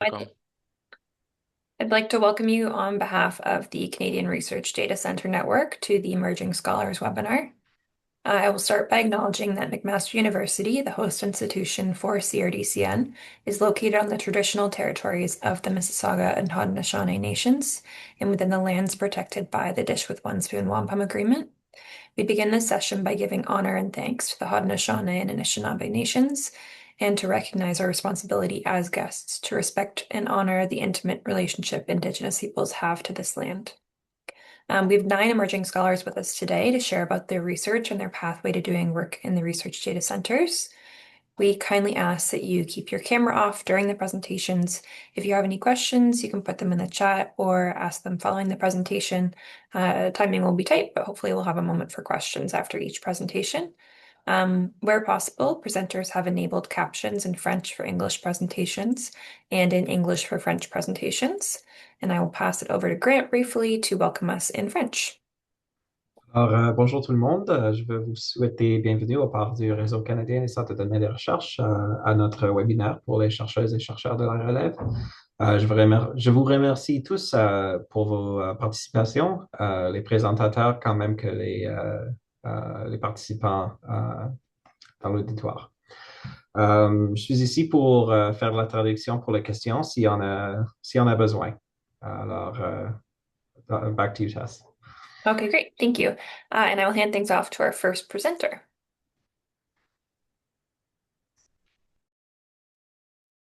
Welcome. I'd like to welcome you on behalf of the Canadian Research Data Centre Network to the Emerging Scholars webinar. I will start by acknowledging that McMaster University, the host institution for CRDCN, is located on the traditional territories of the Mississauga and Haudenosaunee nations and within the lands protected by the Dish with One Spoon Wampum Agreement. We begin this session by giving honor and thanks to the Haudenosaunee and Anishinaabe nations and to recognize our responsibility as guests to respect and honor the intimate relationship Indigenous peoples have to this land. We have 9 emerging scholars with us today to share about their research and their pathway to doing work in the research data centers. We kindly ask that you keep your camera off during the presentations. If you have any questions, you can put them in the chat or ask them following the presentation. Timing will be tight, but hopefully we'll have a moment for questions after each presentation. Where possible, presenters have enabled captions in French for English presentations and in English for French presentations. And I will pass it over to Grant briefly to welcome us in French. Bonjour tout le monde. Je veux vous souhaiter bienvenue au part du Réseau canadien des centres de données de recherche à notre webinaire pour les chercheuses et chercheurs de la relève. Je vous remercie tous pour vos participations, les présentateurs quand même que les participants dans l'auditoire. Je suis ici pour faire la traduction pour les questions si on a besoin. Alors, back to you, Tess. Okay, great. Thank you. And I will hand things off to our first presenter.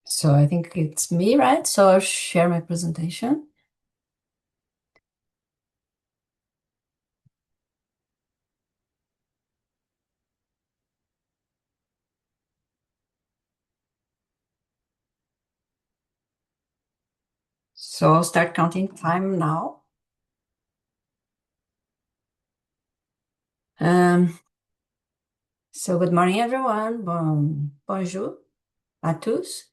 So I think it's me, right? So I'll share my presentation. So I'll start counting time now. So good morning, everyone. Bonjour à tous.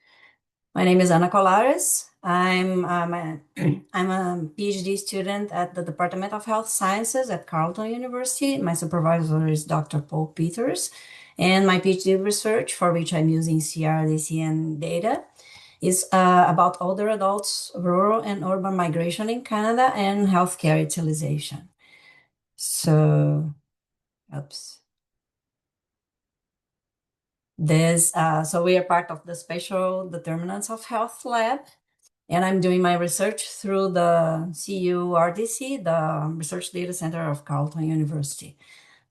My name is Ana Colares. I'm a PhD student at the Department of Health Sciences at Carleton University. My supervisor is Dr. Paul Peters, and my PhD research, for which I'm using CRDCN data, is about older adults, rural and urban migration in Canada, and healthcare utilization. So, oops. So we are part of the Spatial Determinants of Health Lab, and I'm doing my research through the CRDC, the Research Data Center of Carleton University.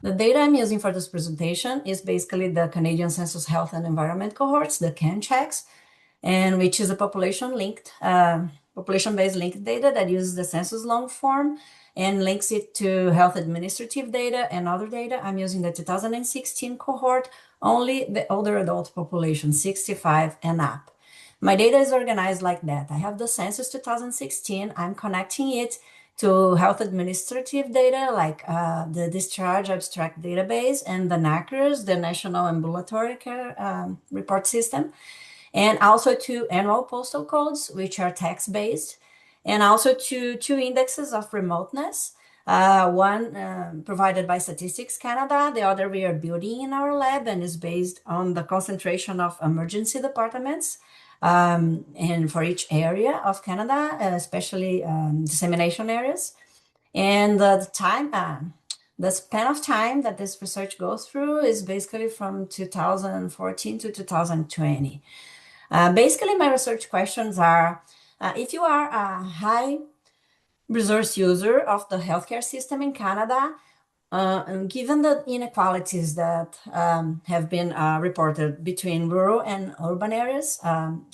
The data I'm using for this presentation is basically the Canadian Census Health and Environment cohorts, the CAN checks, and which is a population-based linked data that uses the census long form and links it to health administrative data and other data. I'm using the 2016 cohort, only the older adult population, 65 and up. My data is organized like that. I have the census 2016. I'm connecting it to health administrative data like the discharge abstract database and the NACRS, the National Ambulatory Care Report System, and also to annual postal codes, which are text-based, and also to 2 indexes of remoteness. One provided by Statistics Canada, the other we are building in our lab and is based on the concentration of emergency departments and for each area of Canada, especially dissemination areas. And the span of time that this research goes through is basically from 2014 to 2020. Basically, my research questions are, if you are a high resource user of the healthcare system in Canada, and given the inequalities that have been reported between rural and urban areas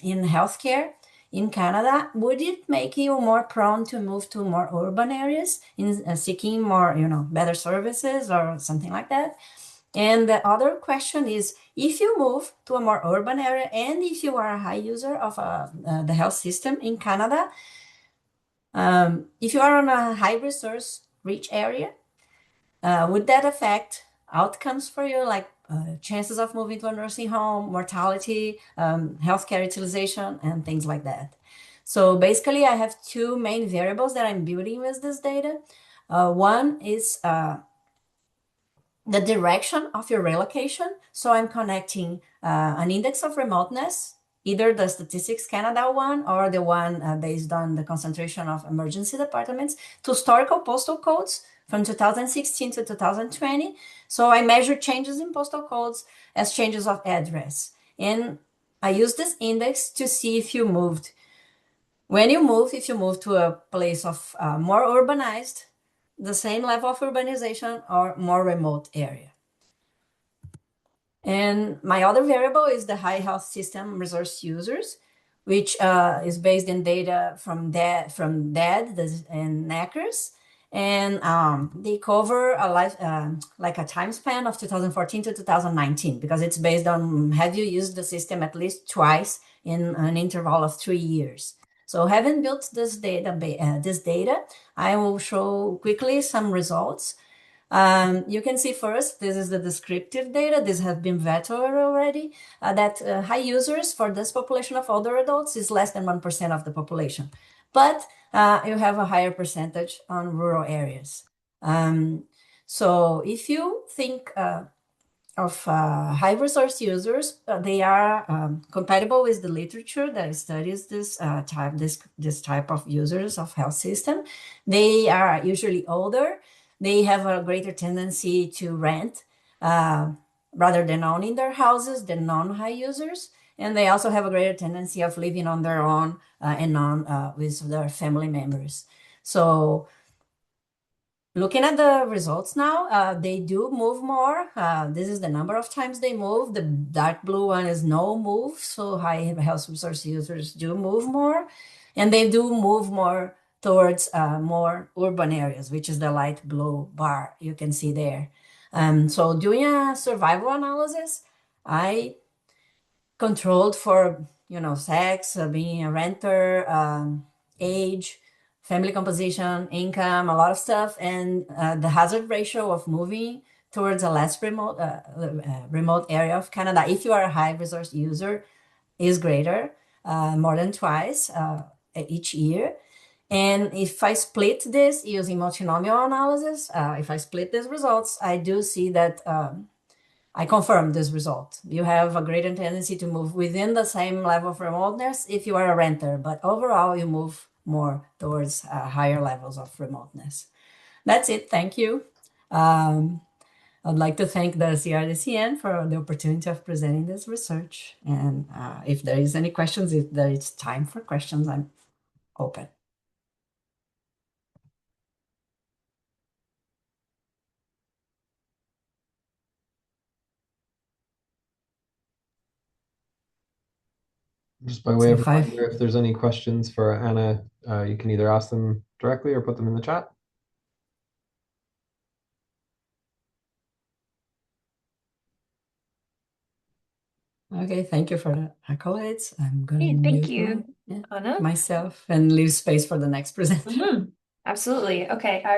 in healthcare in Canada, would it make you more prone to move to more urban areas in seeking more, better services or something like that? And the other question is, if you move to a more urban area and if you are a high user of the health system in Canada, if you are on a high resource rich area, would that affect outcomes for you, like chances of moving to a nursing home, mortality, healthcare utilization, and things like that? So basically, I have 2 main variables that I'm building with this data. One is the direction of your relocation. So I'm connecting an index of remoteness either the Statistics Canada one or the one based on the concentration of emergency departments, to historical postal codes from 2016 to 2020. So I measured changes in postal codes as changes of address. And I used this index to see if you moved. When you move, if you move to a place of more urbanized, the same level of urbanization or more remote area. And my other variable is the high health system resource users, which is based in data from DAD and NACRS. And they cover a life, like a time span of 2014 to 2019, because it's based on have you used the system at least twice in an interval of 3 years. So having built this data, I will show quickly some results. You can see first, this is the descriptive data. This has been vetted already, that high users for this population of older adults is less than 1% of the population. But you have a higher percentage on rural areas. So if you think of high resource users, they are compatible with the literature that studies this type of users of health system. They are usually older. They have a greater tendency to rent rather than owning their houses than non-high users. And they also have a greater tendency of living on their own and on with their family members. So looking at the results now, they do move more. This is the number of times they move. The dark blue one is no move. So high health resource users do move more. And they do move more towards more urban areas, which is the light blue bar you can see there. So doing a survival analysis, I controlled for, sex, being a renter, age, family composition, income, a lot of stuff, and the hazard ratio of moving towards a less remote area of Canada, if you are a high resource user, is greater, more than twice each year. And if I split this using multinomial analysis, if I split these results, I do see that I confirm this result. You have a greater tendency to move within the same level of remoteness if you are a renter, but overall you move more towards higher levels of remoteness. That's it. Thank you. I'd like to thank the CRDCN for the opportunity of presenting this research. And if there is any questions, if there is time for questions, I'm open. Just by way So of reminder, if there's any questions for Anna, you can either ask them directly or put them in the chat. Okay, thank you for the accolades. I'm going to Hey, thank mute you, Anna. myself and leave space for the next presenter. Absolutely. Okay.